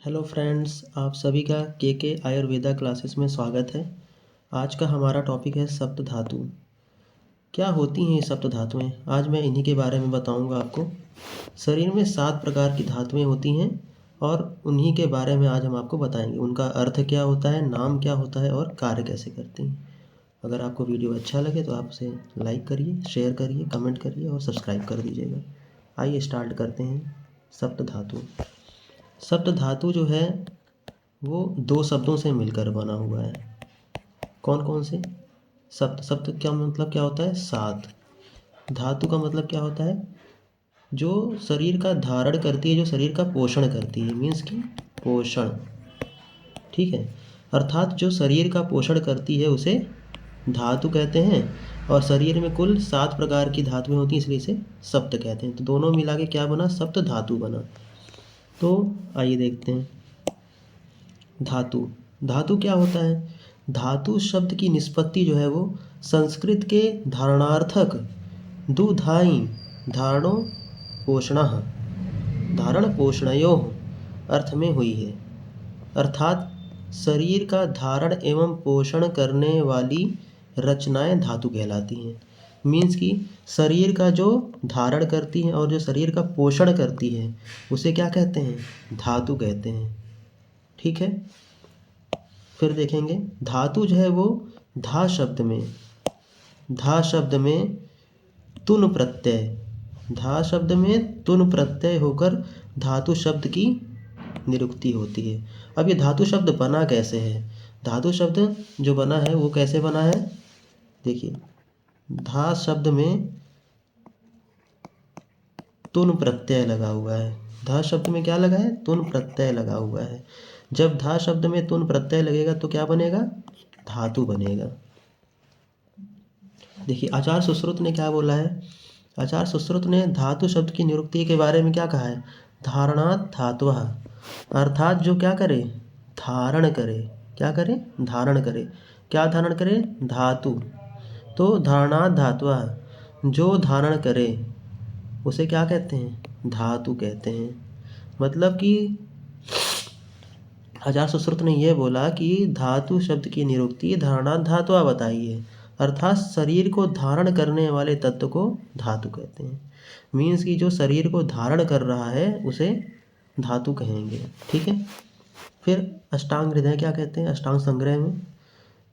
Hello friends, आप सभी का के आयुर्वेदा क्लासेस में स्वागत है। आज का हमारा टॉपिक है सप्त धातु। क्या होती हैं ये सप्त धातुएं? आज मैं इन्हीं के बारे में बताऊंगा आपको। शरीर में 7 प्रकार की धातुएं होती हैं और उन्हीं के बारे में आज हम आपको बताएंगे। उनका अर्थ क्या होता है, नाम क्या होता है और कार्य कैसे करती हैं। अगर आपको वीडियो अच्छा लगे तो आप उसे लाइक करिए, शेयर करिए, कमेंट करिए और सब्सक्राइब कर दीजिएगा। आइए स्टार्ट करते हैं। सप्त धातु। सप्त धातु जो है वो 2 शब्दों से मिलकर बना हुआ है। कौन कौन से? सप्त। सप्त क्या मतलब क्या होता है? 7। धातु का मतलब क्या होता है? जो शरीर का धारण करती है, जो शरीर का पोषण करती है, मीन्स की पोषण। ठीक है, अर्थात जो शरीर का पोषण करती है उसे धातु कहते हैं। और शरीर में कुल 7 प्रकार की धातुएं होती हैं, इसलिए इसे सप्त कहते हैं। तो दोनों मिला के क्या बना? सप्त धातु बना। तो आइए देखते हैं। धातु। धातु क्या होता है? धातु शब्द की निष्पत्ति जो है वो संस्कृत के धारणार्थक दुधाई धारणो पोषणः धारण पोषणयोः अर्थ में हुई है। अर्थात शरीर का धारण एवं पोषण करने वाली रचनाएं धातु कहलाती हैं। मीन्स कि शरीर का जो धारण करती है और जो शरीर का पोषण करती है उसे क्या कहते हैं? धातु कहते हैं। ठीक है, फिर देखेंगे। धातु जो है वो धा शब्द में तुन प्रत्यय होकर धातु शब्द की निरुक्ति होती है। अब ये धातु शब्द बना कैसे है? धातु शब्द जो बना है वो कैसे बना है? देखिए, धा शब्द में तुन प्रत्यय लगा हुआ है। धा शब्द में क्या लगा है? तुन प्रत्यय लगा हुआ है। जब धा शब्द में तुन प्रत्यय लगेगा तो क्या बनेगा? धातु बनेगा। देखिए, आचार्य सुश्रुत ने क्या बोला है? आचार्य सुश्रुत ने धातु शब्द की निरुक्ति के बारे में क्या कहा है? धारणात् धातुः, अर्थात जो क्या करे? धारण करे। क्या करे? धारण करे। क्या धारण करे? धातु। तो धारणात् धातुः, जो धारण करे उसे क्या कहते हैं? धातु कहते हैं। मतलब कि आचार्य सुश्रुत ने यह बोला कि धातु शब्द की निरुक्ति धारणात् धातुः बताई है। अर्थात शरीर को धारण करने वाले तत्व को धातु कहते हैं। मीन्स कि जो शरीर को धारण कर रहा है उसे धातु कहेंगे। ठीक है, फिर अष्टांग हृदय क्या कहते हैं? अष्टांग संग्रह में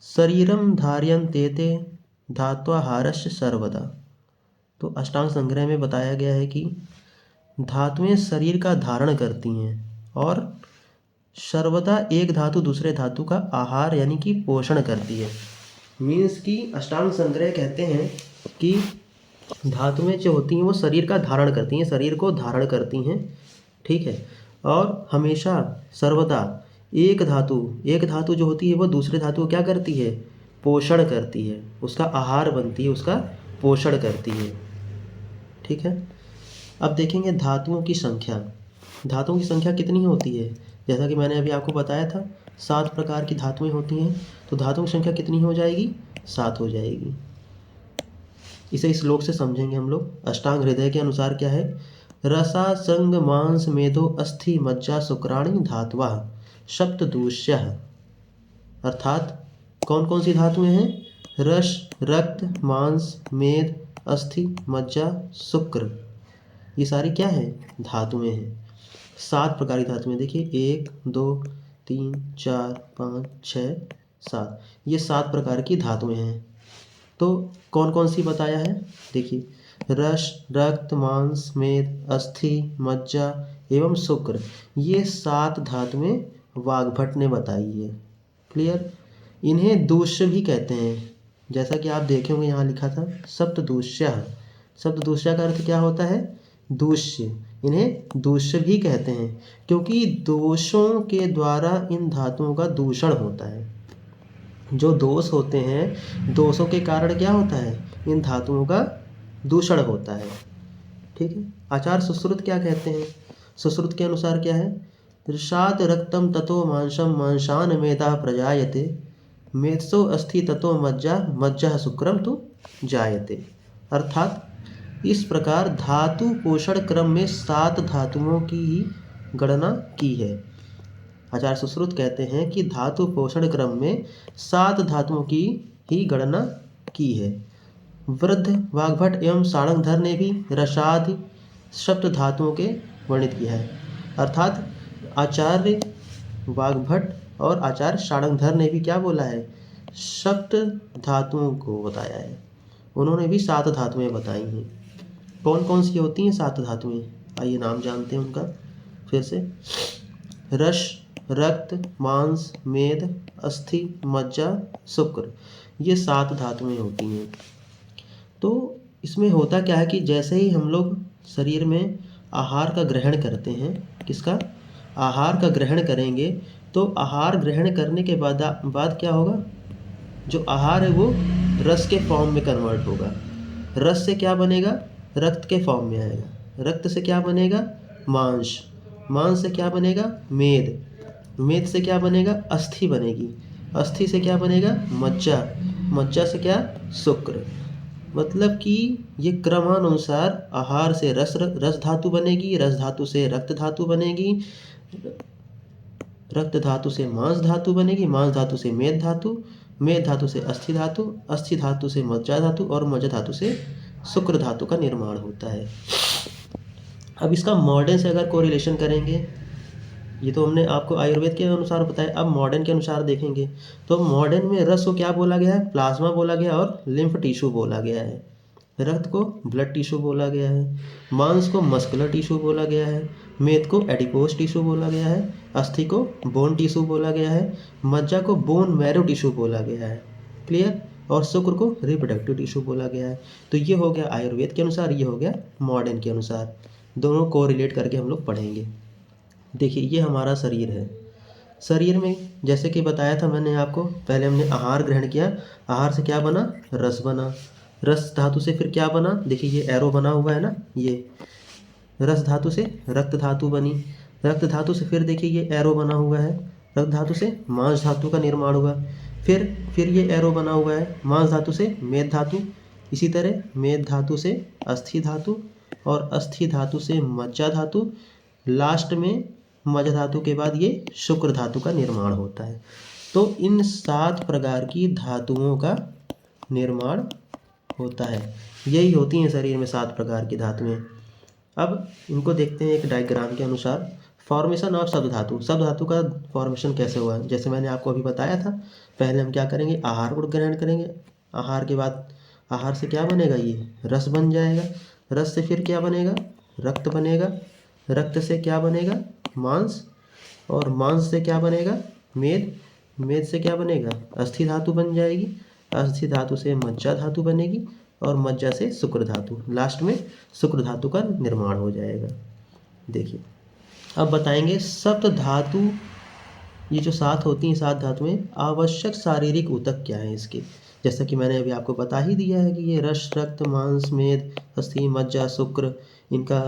शरीरम धार्यन्तेते धात्वाहारस्य सर्वदा। तो अष्टांग संग्रह में बताया गया है कि धातुएं शरीर का धारण करती हैं और सर्वदा एक धातु दूसरे धातु का आहार यानी कि पोषण करती है। मीन्स कि अष्टांग संग्रह कहते हैं कि धातुएं जो होती हैं वो शरीर का धारण करती हैं, शरीर को धारण करती हैं। ठीक है, और हमेशा सर्वदा एक धातु जो होती है वो दूसरे धातु को क्या करती है? पोषण करती है, उसका आहार बनती है, उसका पोषण करती है। ठीक है, अब देखेंगे धातुओं की संख्या। धातुओं की संख्या कितनी होती है? जैसा कि मैंने अभी आपको बताया था 7 प्रकार की धातुएं होती हैं। तो धातुओं की संख्या कितनी हो जाएगी? 7 हो जाएगी। इसे इस श्लोक से समझेंगे हम लोग। अष्टांग हृदय के अनुसार क्या है? रसा संग मांस मेधो अस्थि मज्जा शुक्राणि धातुवा सप्तदूष्यः। अर्थात कौन कौन सी धातुएं हैं? रस, रक्त, मांस, मेद, अस्थि, मज्जा, शुक्र। ये सारी क्या है? धातुएं हैं। 7 प्रकार की धातुएं। देखिए, 1 2 3 4 5 6 7, ये 7 प्रकार की धातुएं हैं। तो कौन कौन सी बताया है? देखिए, रस, रक्त, मांस, मेद, अस्थि, मज्जा एवं शुक्र, ये 7 धातुएं वाग्भट ने बताई है। क्लियर? इन्हें दूष्य भी कहते हैं। जैसा कि आप देखे होंगे यहाँ लिखा था सप्तदूष्यः। सप्तदूष्य का अर्थ क्या होता है? दूष्य। इन्हें दूष्य भी कहते हैं क्योंकि दोषों के द्वारा इन धातुओं का दूषण होता है। जो दोष होते हैं, दोषों के कारण क्या होता है? इन धातुओं का दूषण होता है। ठीक है, आचार्य सुश्रुत क्या कहते हैं? सुश्रुत के अनुसार क्या है? ऋषाद रक्तम ततो मांसम मांसान मेधा प्रजायते मेधसो अस्थि ततो मज्जा मज्जा शुक्रम तो जायते। अर्थात इस प्रकार धातु पोषण क्रम में 7 धातुओं की ही गणना की है। आचार्य सुश्रुत कहते हैं कि धातु पोषण क्रम में 7 धातुओं की ही गणना की है। वृद्ध वाग्भट एवं सारंगधर ने भी रसादि सप्त धातुओं के वर्णित किया है। अर्थात आचार्य वाग्भट और आचार्य सारंगधर ने भी क्या बोला है, सप्त धातुओं को बताया है। उन्होंने भी 7 धातुएं बताई हैं। कौन कौन सी होती हैं 7 धातुएं, आइए नाम जानते हैं उनका फिर से। रस, रक्त, मांस, मेद, अस्थि, मज्जा, शुक्र, ये 7 धातुएं होती हैं। तो इसमें होता क्या है कि जैसे ही हम लोग शरीर में आहार का ग्रहण करते हैं, किसका, आहार का ग्रहण करेंगे, तो आहार ग्रहण करने के बाद क्या होगा, जो आहार है वो रस के फॉर्म में कन्वर्ट होगा। रस से क्या बनेगा, रक्त के फॉर्म में आएगा। रक्त से क्या बनेगा, मांस। मांस से क्या बनेगा, मेद। मेद से क्या बनेगा, अस्थि बनेगी। अस्थि से क्या बनेगा, मज्जा। मज्जा से क्या, शुक्र। मतलब कि ये क्रमानुसार आहार से रस धातु बनेगी, रस धातु से रक्त धातु बनेगी, रक्त धातु से मांस धातु बनेगी, मांस धातु से मेद धातु, मेद धातु से अस्थि धातु, अस्थि धातु से मज्जा धातु और मज्जा धातु से शुक्र धातु का निर्माण होता है। अब इसका मॉडर्न से अगर कोरिलेशन करेंगे, ये तो हमने आपको आयुर्वेद के अनुसार बताया, अब मॉडर्न के अनुसार देखेंगे तो मॉडर्न में रस को क्या बोला गया है, प्लाज्मा बोला गया और लिम्फ टिश्यू बोला गया है। रक्त को ब्लड टिश्यू बोला गया है, मांस को मस्कुलर टिश्यू बोला गया है, मेद को एडिपोज टिश्यू बोला गया है, अस्थि को बोन टिश्यू बोला गया है, मज्जा को बोन मैरो टिश्यू बोला गया है। क्लियर। और शुक्र को रिप्रोडक्टिव टिश्यू बोला गया है। तो ये हो गया आयुर्वेद के अनुसार, ये हो गया मॉडर्न के अनुसार। दोनों को रिलेट करके हम लोग पढ़ेंगे। देखिए ये हमारा शरीर है। शरीर में जैसे कि बताया था मैंने आपको, पहले हमने आहार ग्रहण किया, आहार से क्या बना, रस बना। रस धातु से फिर क्या बना, देखिए ये एरो बना हुआ है ना, ये रस धातु से रक्त धातु बनी। रक्त धातु से फिर देखिए ये एरो बना हुआ है, रक्त धातु से मांस धातु का निर्माण हुआ। फिर ये एरो बना हुआ है, मांस धातु से मेद धातु। इसी तरह मेद धातु से अस्थि धातु और अस्थि धातु से मज्जा धातु। लास्ट में मज्जा धातु के बाद ये शुक्र धातु का निर्माण होता है। तो इन 7 प्रकार की धातुओं का निर्माण होता है। यही होती हैं शरीर में 7 प्रकार की धातुएं। अब इनको देखते हैं एक डायग्राम के अनुसार। फॉर्मेशन ऑफ शब्द धातु। शब्द धातु का फॉर्मेशन कैसे हुआ, जैसे मैंने आपको अभी बताया था। पहले हम क्या करेंगे, आहार को ग्रहण करेंगे। आहार के बाद आहार से क्या बनेगा, ये रस बन जाएगा। रस से फिर क्या बनेगा, रक्त बनेगा। रक्त से क्या बनेगा, मांस। और मांस से क्या बनेगा, मेद। मेद से क्या बनेगा, अस्थि धातु बन जाएगी। अस्थि धातु से मज्जा धातु बनेगी और मज्जा से शुक्र धातु। लास्ट में शुक्र धातु का निर्माण हो जाएगा। देखिए अब बताएंगे सप्त धातु, ये जो 7 होती हैं 7 धातुएं, आवश्यक शारीरिक ऊतक क्या है इसके। जैसा कि मैंने अभी आपको बता ही दिया है कि ये रस, रक्त, मांस, मेद, अस्थि, मज्जा, शुक्र, इनका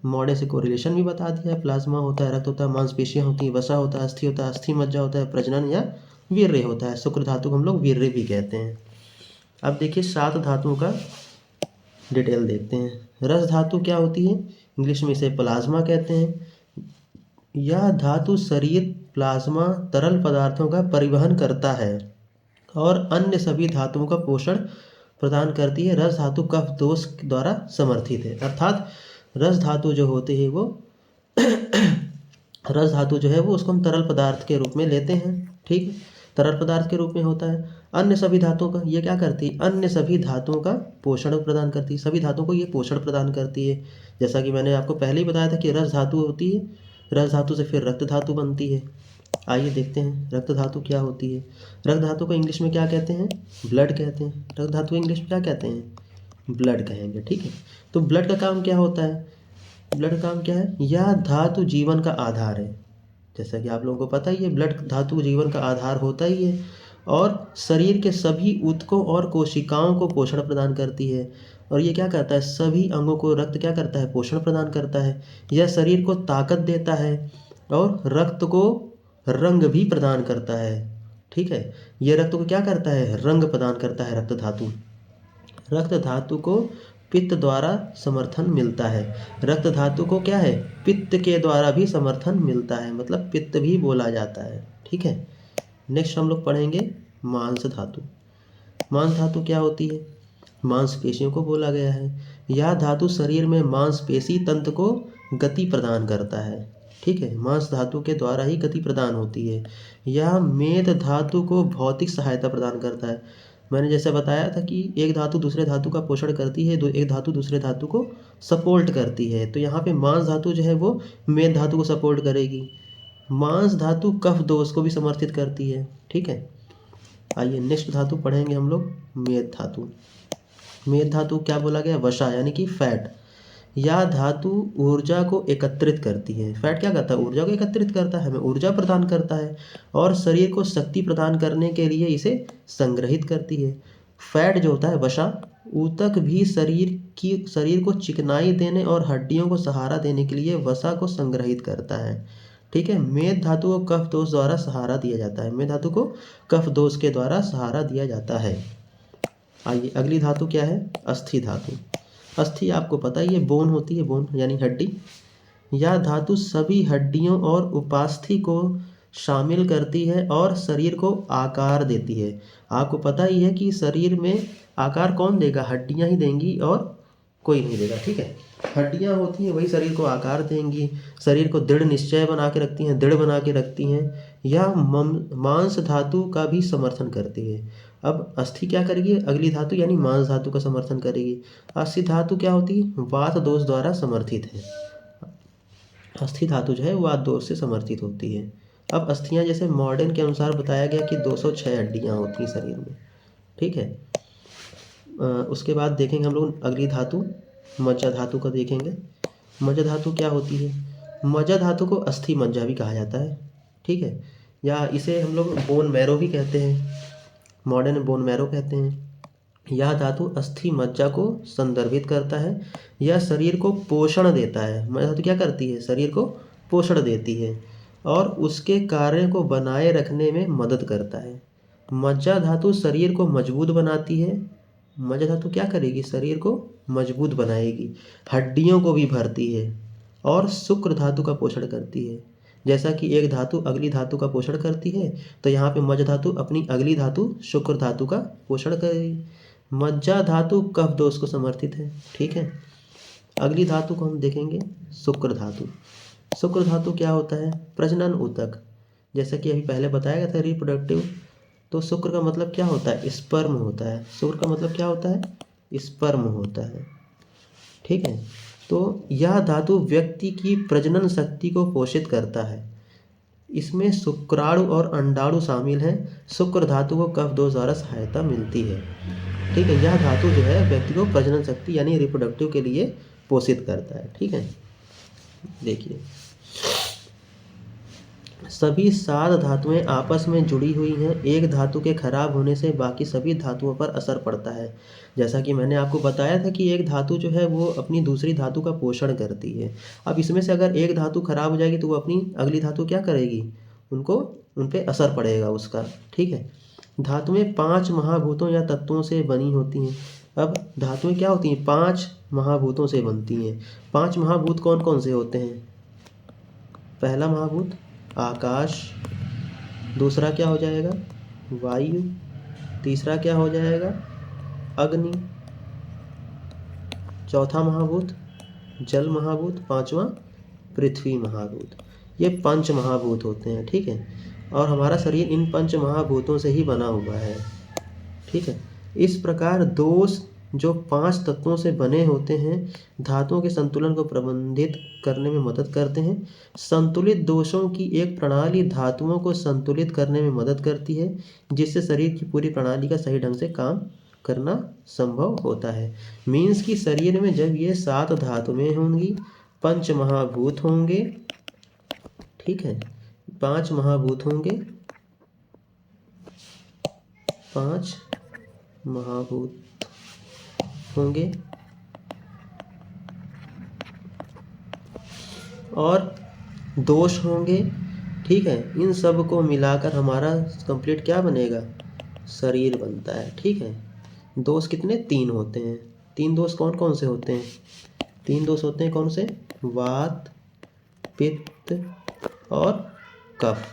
मॉडर्न से कोरिलेशन भी बता दिया है। प्लाज्मा होता है, रक्त होता है, मांसपेशियाँ होती हैं, वसा होता है, अस्थि होता है, अस्थि मज्जा होता है, प्रजनन या वीर्य होता है। शुक्र धातु को हम लोग वीर्य भी कहते हैं। अब देखिए 7 धातुओं का डिटेल देखते हैं। रस धातु क्या होती है, इंग्लिश में इसे प्लाज्मा कहते हैं। यह धातु शरीर प्लाज्मा तरल पदार्थों का परिवहन करता है और अन्य सभी धातुओं का पोषण प्रदान करती है। रस धातु कफ दोष द्वारा समर्थित है। अर्थात रस धातु जो होते हैं वो रस धातु जो है वो उसको हम तरल पदार्थ के रूप में लेते हैं। ठीक, तरल पदार्थ के रूप में होता है। अन्य सभी धातुओं का ये क्या करती है, अन्य सभी धातुओं का पोषण प्रदान करती है। सभी धातुओं को ये पोषण प्रदान करती है। जैसा कि मैंने आपको पहले ही बताया था कि रस धातु होती है, रस धातु से फिर रक्त धातु बनती है। आइए देखते हैं रक्त धातु क्या होती है। रक्त धातु को इंग्लिश में क्या कहते हैं, ब्लड कहते हैं। रक्त धातु इंग्लिश में क्या कहते हैं, ब्लड कहेंगे। ठीक है, तो ब्लड का काम क्या होता है, ब्लड का काम क्या है, यह धातु जीवन का आधार है। जैसा कि आप लोगों को पता ही है, ब्लड धातु जीवन का आधार होता ही है और शरीर के सभी ऊतकों और कोशिकाओं को पोषण प्रदान करती है। और ये क्या करता है, सभी अंगों को रक्त क्या करता है, पोषण प्रदान करता है। यह शरीर को ताकत देता है और रक्त को रंग भी प्रदान करता है। ठीक है, ये रक्त को क्या करता है, रंग प्रदान करता है रक्त धातु। रक्त धातु को पित्त द्वारा समर्थन मिलता है। रक्त धातु को क्या है, पित्त के द्वारा भी समर्थन मिलता है, मतलब पित्त भी बोला जाता है। ठीक है, नेक्स्ट हम लोग पढ़ेंगे मांस धातु। मांस धातु क्या होती है, मांसपेशियों को बोला गया है। यह धातु शरीर में मांसपेशी तंत्र को गति प्रदान करता है। ठीक है, मांस धातु के द्वारा ही गति प्रदान होती है। यह मेद धातु को भौतिक सहायता प्रदान करता है। मैंने जैसे बताया था कि एक धातु दूसरे धातु का पोषण करती है, एक धातु दूसरे धातु को सपोर्ट करती है, तो यहाँ पे मांस धातु जो है वो मेद धातु को सपोर्ट करेगी। मांस धातु कफ दोष को भी समर्थित करती है। ठीक है, आइए नेक्स्ट धातु पढ़ेंगे हम लोग मेद धातु। मेद धातु क्या बोला गया, वसा यानी कि फैट। यह धातु ऊर्जा को एकत्रित करती है। फैट क्या करता है, ऊर्जा को एकत्रित करता है, हमें ऊर्जा प्रदान करता है और शरीर को शक्ति प्रदान करने के लिए इसे संग्रहित करती है। फैट जो होता है वसा, ऊतक भी शरीर को चिकनाई देने और हड्डियों को सहारा देने के लिए वसा को संग्रहित करता है। ठीक है, मेद धातु को कफ दोष द्वारा सहारा दिया जाता है। मेद धातु को कफ दोष के द्वारा सहारा दिया जाता है। आइए अगली धातु क्या है, अस्थि धातु। अस्थि आपको पता ही है, बोन होती है, बोन यानी हड्डी। यह धातु सभी हड्डियों और उपास्थि को शामिल करती है और शरीर को आकार देती है। आपको पता ही है कि शरीर में आकार कौन देगा, हड्डियां ही देंगी और कोई नहीं देगा। ठीक है, हड्डियां होती हैं वही शरीर को आकार देंगी, शरीर को दृढ़ निश्चय बना के रखती हैं, दृढ़ बना के रखती हैं। यह मांस धातु का भी समर्थन करती है। अब अस्थि क्या करेगी, अगली धातु यानी मांस धातु का समर्थन करेगी। अस्थि धातु क्या होती है, वात दोष द्वारा समर्थित है। अस्थि धातु जो है वात दोष से समर्थित होती है। अब अस्थियां जैसे मॉडर्न के अनुसार बताया गया कि 206 हड्डियां होती हैं शरीर में। ठीक है, उसके बाद देखेंगे हम लोग अगली धातु मज्जा धातु का देखेंगे। मज्जा धातु क्या होती है, मज्जा धातु को अस्थि मज्जा भी कहा जाता है। ठीक है, या इसे हम लोग बोन मैरो भी कहते हैं, मॉडर्न बोन मैरो कहते हैं। यह धातु अस्थि मज्जा को संदर्भित करता है। यह शरीर को पोषण देता है। मज्जा धातु क्या करती है, शरीर को पोषण देती है और उसके कार्य को बनाए रखने में मदद करता है। मज्जा धातु शरीर को मजबूत बनाती है। मज्जा धातु क्या करेगी, शरीर को मजबूत बनाएगी, हड्डियों को भी भरती है और शुक्र धातु का पोषण करती है। जैसा कि एक धातु अगली धातु का पोषण करती है, तो यहाँ पे मज्जा धातु अपनी अगली धातु शुक्र धातु का पोषण करेगी। मज्जा धातु कफ दोष को समर्थित है। ठीक है, अगली धातु को हम देखेंगे शुक्र धातु। शुक्र धातु क्या होता है, प्रजनन ऊतक। जैसा कि अभी पहले बताया गया था रिप्रोडक्टिव, तो शुक्र का मतलब क्या होता है, स्पर्म होता है। शुक्र का मतलब क्या होता है, स्पर्म होता है। ठीक है, तो यह धातु व्यक्ति की प्रजनन शक्ति को पोषित करता है। इसमें शुक्राणु और अंडाणु शामिल हैं। शुक्र धातु को कफ दोष द्वारा सहायता मिलती है। ठीक है, यह धातु जो है व्यक्ति को प्रजनन शक्ति यानी रिप्रोडक्टिव के लिए पोषित करता है। ठीक है, देखिए सभी 7 धातुएं आपस में जुड़ी हुई हैं। एक धातु के खराब होने से बाकी सभी धातुओं पर असर पड़ता है। जैसा कि मैंने आपको बताया था कि एक धातु जो है वो अपनी दूसरी धातु का पोषण करती है। अब इसमें से अगर एक धातु खराब हो जाएगी तो वो अपनी अगली धातु क्या करेगी, उन पे असर पड़ेगा उसका। ठीक है, धातुएं 5 महाभूतों या तत्वों से बनी होती हैं। अब धातुएं क्या होती हैं, 5 महाभूतों से बनती हैं। 5 महाभूत कौन कौन से होते हैं, पहला महाभूत आकाश, दूसरा क्या हो जाएगा वायु, तीसरा क्या हो जाएगा अग्नि, चौथा महाभूत जल महाभूत, पांचवा पृथ्वी महाभूत। ये 5 महाभूत होते हैं। ठीक है, और हमारा शरीर इन 5 महाभूतों से ही बना हुआ है। ठीक है, इस प्रकार दोष जो 5 तत्वों से बने होते हैं धातुओं के संतुलन को प्रबंधित करने में मदद करते हैं। संतुलित दोषों की एक प्रणाली धातुओं को संतुलित करने में मदद करती है, जिससे शरीर की पूरी प्रणाली का सही ढंग से काम करना संभव होता है। मीन्स कि शरीर में जब ये 7 धातुएं होंगी, 5 महाभूत होंगे, ठीक है 5 महाभूत होंगे, 5 महाभूत होंगे और दोष होंगे। ठीक है, इन सब को मिलाकर हमारा कंप्लीट क्या बनेगा, शरीर बनता है। ठीक है, दोष कितने 3 होते हैं, तीन दोष कौन कौन से होते हैं? तीन दोष होते हैं कौन से? वात, पित्त और कफ।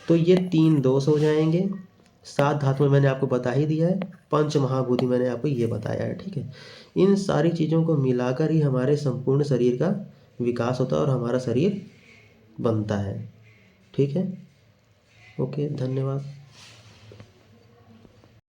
तो ये तीन दोष हो जाएंगे। सात धातुएं मैंने आपको बता ही दिया है, पंच महाभूति मैंने आपको ये बताया है, ठीक है। इन सारी चीज़ों को मिलाकर ही हमारे संपूर्ण शरीर का विकास होता है और हमारा शरीर बनता है, ठीक है। ओके, धन्यवाद।